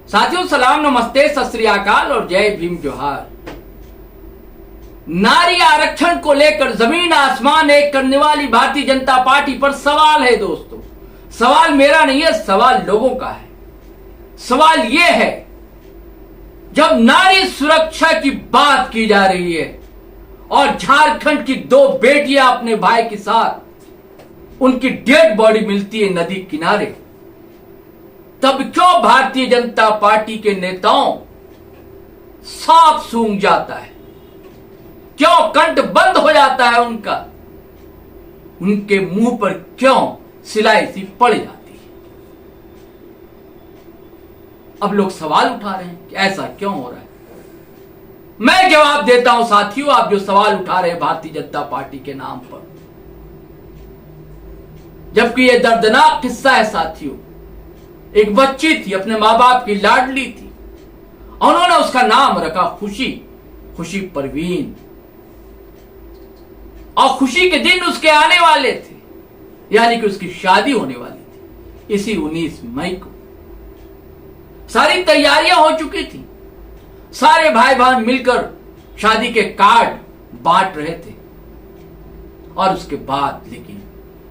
साथियों सलाम, नमस्ते, सत श्री अकाल और जय भीम जोहार। नारी आरक्षण को लेकर जमीन आसमान एक करने वाली भारतीय जनता पार्टी पर सवाल है। दोस्तों, सवाल मेरा नहीं है, सवाल लोगों का है। सवाल यह है, जब नारी सुरक्षा की बात की जा रही है और झारखंड की दो बेटियां अपने भाई के साथ उनकी डेड बॉडी मिलती है नदी किनारे, तब क्यों भारतीय जनता पार्टी के नेताओं सांप सूंघ जाता है? क्यों कंठ बंद हो जाता है उनका? उनके मुंह पर क्यों सिलाई सी पड़ जाती है? अब लोग सवाल उठा रहे हैं कि ऐसा क्यों हो रहा है। मैं जवाब देता हूं साथियों, आप जो सवाल उठा रहे हैं भारतीय जनता पार्टी के नाम पर, जबकि यह दर्दनाक किस्सा है साथियों। एक बच्ची थी, अपने मां बाप की लाडली थी, उन्होंने उसका नाम रखा खुशी परवीन, और खुशी के दिन उसके आने वाले थे, यानी कि उसकी शादी होने वाली थी इसी 19 मई को। सारी तैयारियां हो चुकी थी, सारे भाई बहन मिलकर शादी के कार्ड बांट रहे थे, और उसके बाद लेकिन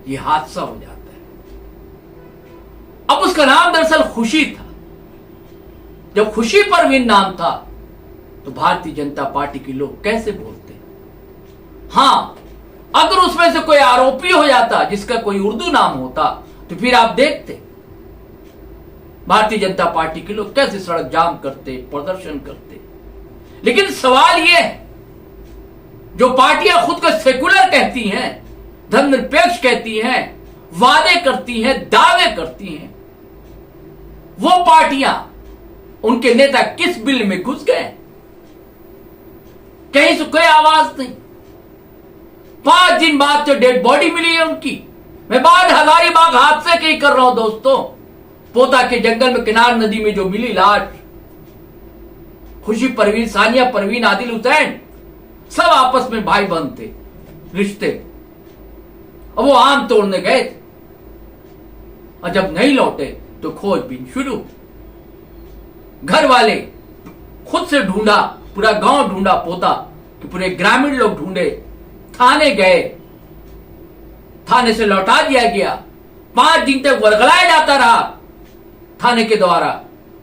यह हादसा हो जाता है। अब उसका नाम दरअसल खुशी था। जब खुशी परवीन नाम था तो भारतीय जनता पार्टी के लोग कैसे बोलते? हां, अगर उसमें से कोई आरोपी हो जाता जिसका कोई उर्दू नाम होता तो फिर आप देखते भारतीय जनता पार्टी के लोग कैसे सड़क जाम करते, प्रदर्शन करते। लेकिन सवाल यह है, जो पार्टियां खुद को सेकुलर कहती हैं, धर्मनिरपेक्ष कहती हैं, वादे करती हैं, दावे करती हैं, वो पार्टियां, उनके नेता किस बिल में घुस गए? कहीं से कोई आवाज नहीं। 5 दिन बाद जो डेड बॉडी मिली है उनकी, मैं बात हजारीबाग हादसे की कर रहा हूं दोस्तों। पोता के जंगल में किनार नदी में जो मिली लाश, खुशी परवीन, सानिया परवीन, आदिल हुसैन, सब आपस में भाई बहन थे, रिश्ते। अब वो आम तोड़ने गए थे और जब नहीं लौटे तो खोजबीन शुरू। घर वाले खुद से ढूंढा, पूरा गांव ढूंढा, पोता कि पूरे ग्रामीण लोग ढूंढे, थाने गए, थाने से लौटा दिया गया। 5 दिन तक वर्गलाया जाता रहा थाने के द्वारा,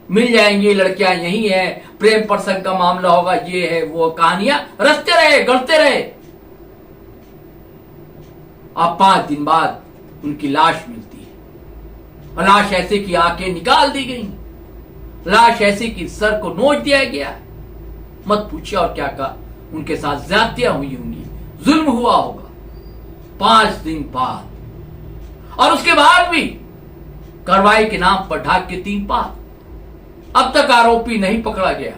मिल जाएंगी लड़कियां, यही है, प्रेम प्रसंग का मामला होगा, ये है वो, कहानियां रचते रहे, गढ़ते रहे। अब 5 दिन बाद उनकी लाश मिलती है, और लाश ऐसे की आंखें निकाल दी गई, लाश ऐसे की सर को नोच दिया गया। मत पूछिए और क्या कहा, उनके साथ ज्यादतियां हुई होंगी, जुल्म हुआ होगा। 5 दिन बाद, और उसके बाद भी कार्रवाई के नाम पर ढाक के 3 पात। अब तक आरोपी नहीं पकड़ा गया।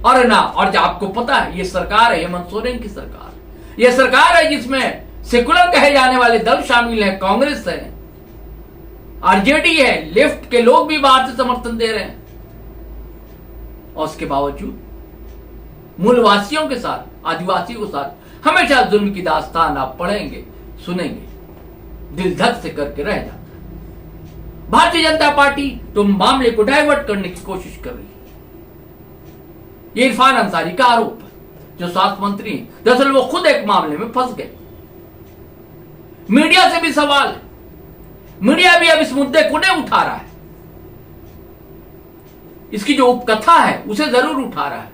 और ना, और आपको पता है ये सरकार है, हेमंत सोरेन की सरकार, ये सरकार है जिसमें सेकुलर कहे जाने वाले दल शामिल हैं, कांग्रेस है, आरजेडी है, लेफ्ट के लोग भी बाहर से समर्थन दे रहे हैं। और उसके बावजूद मूलवासियों के साथ, आदिवासियों के साथ हमेशा जुल्म की दास्तान आप पढ़ेंगे, सुनेंगे, दिल धक से करके रह जाता है। भारतीय जनता पार्टी तो मामले को डाइवर्ट करने की कोशिश कर रही है। ये इरफान अंसारी का आरोप है, जो स्वास्थ्य मंत्री हैं, दरअसल वो खुद एक मामले में फंस गए। मीडिया से भी सवाल है, मीडिया भी अब इस मुद्दे को नहीं उठा रहा है, इसकी जो उपकथा है उसे जरूर उठा रहा है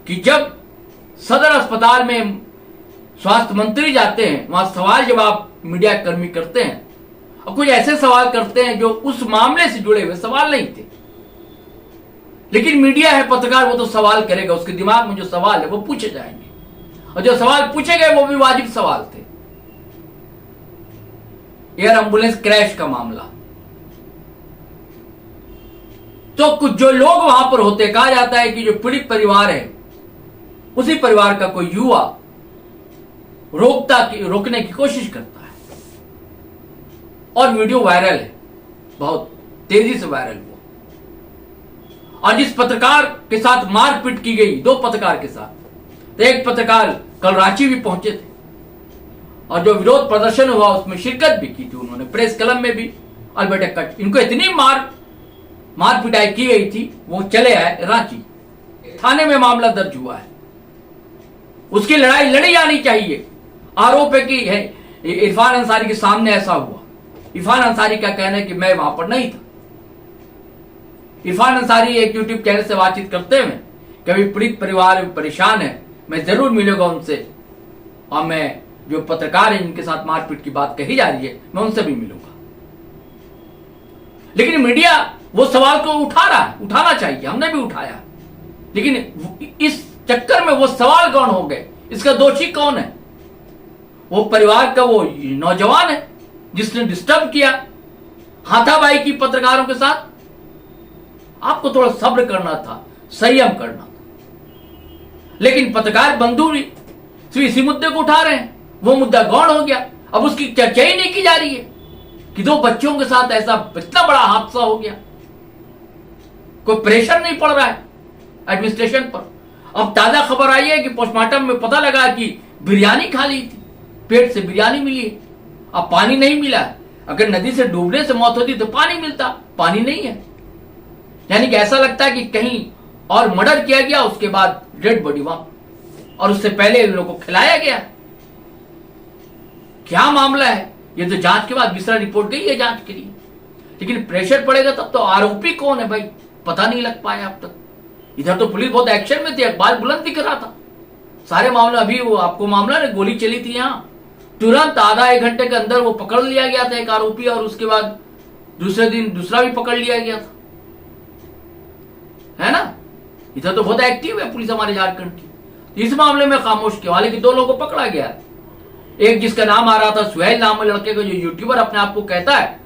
कि जब सदर अस्पताल में स्वास्थ्य मंत्री जाते हैं, वहां सवाल जवाब मीडिया कर्मी करते हैं, और कुछ ऐसे सवाल करते हैं जो उस मामले से जुड़े हुए सवाल नहीं थे। लेकिन मीडिया है, पत्रकार, वो तो सवाल करेगा, उसके दिमाग में जो सवाल है वो पूछे जाएंगे, और जो सवाल पूछे गए वो भी वाजिब सवाल थे। एयर एम्बुलेंस क्रैश का मामला, तो कुछ जो लोग वहां पर होते, कहा जाता है कि जो पीड़ित परिवार है, उसी परिवार का कोई युवा रोकने की कोशिश करता है, और वीडियो वायरल है, बहुत तेजी से वायरल हुआ। और जिस पत्रकार के साथ मारपीट की गई, 2 पत्रकार के साथ, तो एक पत्रकार कल रांची भी पहुंचे थे, और जो विरोध प्रदर्शन हुआ उसमें शिरकत भी की थी उन्होंने, प्रेस क्लब में भी। और बेटे कट, इनको इतनी मार मार पिटाई की गई थी वो चले आए रांची, थाने में मामला दर्ज हुआ है। उसकी लड़ाई लड़ी जानी चाहिए। आरोप है कि इरफान अंसारी के सामने ऐसा हुआ। इरफान अंसारी का कहना है कि मैं वहां पर नहीं था। इरफान अंसारी एक यूट्यूब चैनल से बातचीत करते हुए कभी पीड़ित परिवार परेशान है, मैं जरूर मिलूंगा उनसे, और मैं जो पत्रकार है इनके साथ मारपीट की बात कही जा रही है मैं उनसे भी मिलूंगा। लेकिन मीडिया वो सवाल को उठा रहा है, उठाना चाहिए, हमने भी उठाया, लेकिन इस चक्कर में वो सवाल कौन हो गए, इसका दोषी कौन है? वो परिवार का वो नौजवान है जिसने डिस्टर्ब किया, हाथापाई की पत्रकारों के साथ। आपको थोड़ा सब्र करना था, संयम करना था, लेकिन पत्रकार बंधु भी सिर्फ इसी मुद्दे को उठा रहे हैं। वो मुद्दा गौण हो गया, अब उसकी चर्चा ही नहीं की जा रही है कि 2 बच्चों के साथ ऐसा इतना बड़ा हादसा हो गया। कोई प्रेशर नहीं पड़ रहा है एडमिनिस्ट्रेशन पर। अब ताजा खबर आई है कि पोस्टमार्टम में पता लगा कि बिरयानी खा ली थी, पेट से बिरयानी मिली है। अब पानी नहीं मिला। अगर नदी से डूबने से मौत होती तो पानी मिलता, पानी नहीं है। यानी कि ऐसा लगता है कि कहीं और मर्डर किया गया, उसके बाद डेड बॉडी वहां, और उससे पहले इन लोगों को खिलाया गया। क्या मामला है ये तो जांच के बाद विस्तार रिपोर्ट गई है जांच के लिए, लेकिन प्रेशर पड़ेगा तब तो। आरोपी कौन है भाई पता नहीं लग पाया अब तक। इधर तो पुलिस बहुत एक्शन में थी, अखबार बुलंद दिख रहा था सारे मामले। अभी वो आपको मामला ने गोली चली थी यहां, तुरंत आधा 1 घंटे के अंदर वो पकड़ लिया गया था एक आरोपी, और उसके बाद दूसरे दिन दूसरा भी पकड़ लिया गया था, है ना। इधर तो बहुत एक्टिव है पुलिस हमारे झारखंड की। इस मामले में खामोश किया, हालांकि 2 लोगों को पकड़ा गया। एक जिसका नाम आ रहा था सुहेल नाम है लड़के को, जो यूट्यूबर अपने आप को कहता है,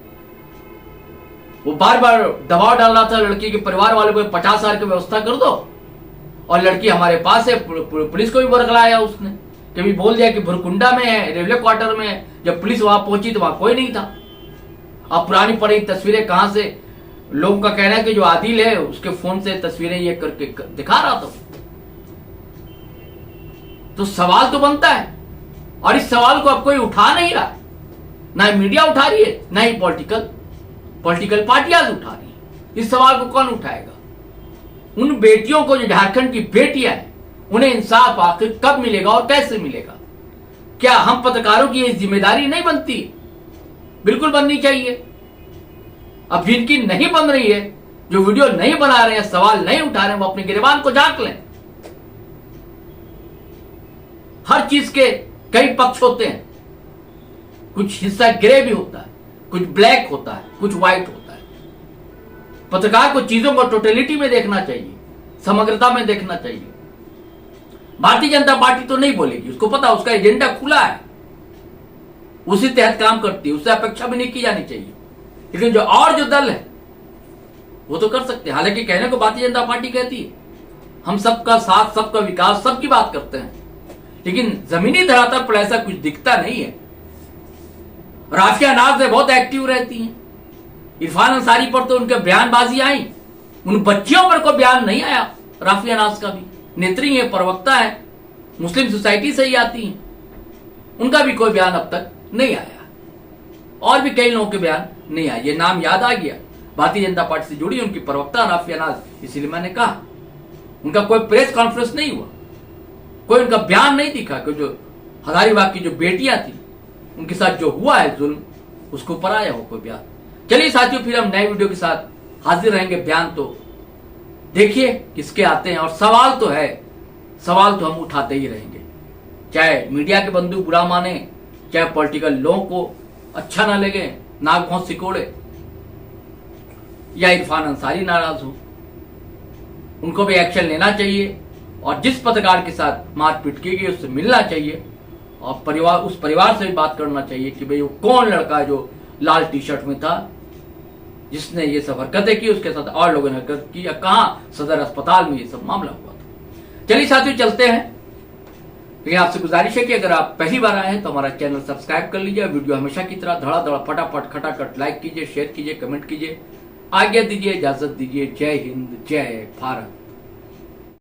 वो बार बार दबाव डाल रहा था लड़की के परिवार वालों को 50,000 की व्यवस्था कर दो, और लड़की हमारे पास है। पुलिस को भी बरगलाया उसने, कभी बोल दिया कि भुरकुंडा में है, रेलवे क्वार्टर में है। जब पुलिस वहां पहुंची तो वहां कोई नहीं था। अब पुरानी पड़ी तस्वीरें कहां से, लोगों का कहना है कि जो आदिल है उसके फोन से तस्वीरें ये करके दिखा रहा था। तो सवाल तो बनता है, और इस सवाल को अब कोई उठा नहीं रहा, ना मीडिया उठा रही है, ना ही पॉलिटिकल पार्टियां उठा रही है। इस सवाल को कौन उठाएगा? उन बेटियों को जो झारखंड की बेटियां हैं, उन्हें इंसाफ आखिर कब मिलेगा और कैसे मिलेगा? क्या हम पत्रकारों की ये जिम्मेदारी नहीं बनती? बिल्कुल बननी चाहिए। अब जिनकी नहीं बन रही है, जो वीडियो नहीं बना रहे हैं, सवाल नहीं उठा रहे हैं, वो अपने गिरबान को झांक लें। हर चीज के कई पक्ष होते हैं, कुछ हिस्सा ग्रे भी होता है, कुछ ब्लैक होता है, कुछ व्हाइट होता है। पत्रकार को चीजों को टोटलिटी में देखना चाहिए, समग्रता में देखना चाहिए। भारतीय जनता पार्टी तो नहीं बोलेगी, उसको पता उसका एजेंडा खुला है, उसी तहत काम करती है, उससे अपेक्षा भी नहीं की जानी चाहिए। लेकिन जो दल है वो तो कर सकते हैं। हालांकि कहने को भारतीय जनता पार्टी कहती है हम सबका साथ, सबका विकास, सबकी बात करते हैं, लेकिन जमीनी धरातल पर ऐसा कुछ दिखता नहीं है। राफिया नाज में बहुत एक्टिव रहती हैं। इरफान अंसारी पर तो उनके बयानबाजी आई, उन बच्चियों पर कोई बयान नहीं आया। राफिया नाज का भी नेत्री है, प्रवक्ता है, मुस्लिम सोसाइटी से ही आती हैं, उनका भी कोई बयान अब तक नहीं आया, और भी कई लोगों के बयान नहीं आए। ये नाम याद आ गया, भारतीय जनता पार्टी से जुड़ी उनकी प्रवक्ता राफिया नाज, इसीलिए मैंने कहा। उनका कोई प्रेस कॉन्फ्रेंस नहीं हुआ, कोई उनका बयान नहीं दिखा कि जो हजारीबाग की जो बेटियां थी उनके साथ जो हुआ है जुल्म, उसको ऊपर आया हो कोई बयान। चलिए साथियों, फिर हम नए वीडियो के साथ हाजिर रहेंगे। बयान तो देखिए किसके आते हैं, और सवाल तो है, सवाल तो हम उठाते ही रहेंगे, चाहे मीडिया के बंधु बुरा माने, चाहे पॉलिटिकल लोगों को अच्छा ना लगे, नाक भौं सिकोड़े, या इरफान अंसारी नाराज हो, उनको भी एक्शन लेना चाहिए। और जिस पत्रकार के साथ मारपीट की गई उससे मिलना चाहिए, और उस परिवार से भी बात करना चाहिए कि भाई वो कौन लड़का है जो लाल टी शर्ट में था, जिसने ये सब हरकतें की, उसके साथ और लोगों ने हरकत की, या कहां सदर अस्पताल में ये सब मामला हुआ था। चलिए साथियों चलते हैं, लेकिन आपसे गुजारिश है कि अगर आप पहली बार आए हैं तो हमारा चैनल सब्सक्राइब कर लीजिए। वीडियो हमेशा की तरह धड़ा फटाफट खटाखट लाइक कीजिए, शेयर कीजिए, कमेंट कीजिए, आज्ञा दीजिए, इजाजत दीजिए। जय हिंद, जय भारत।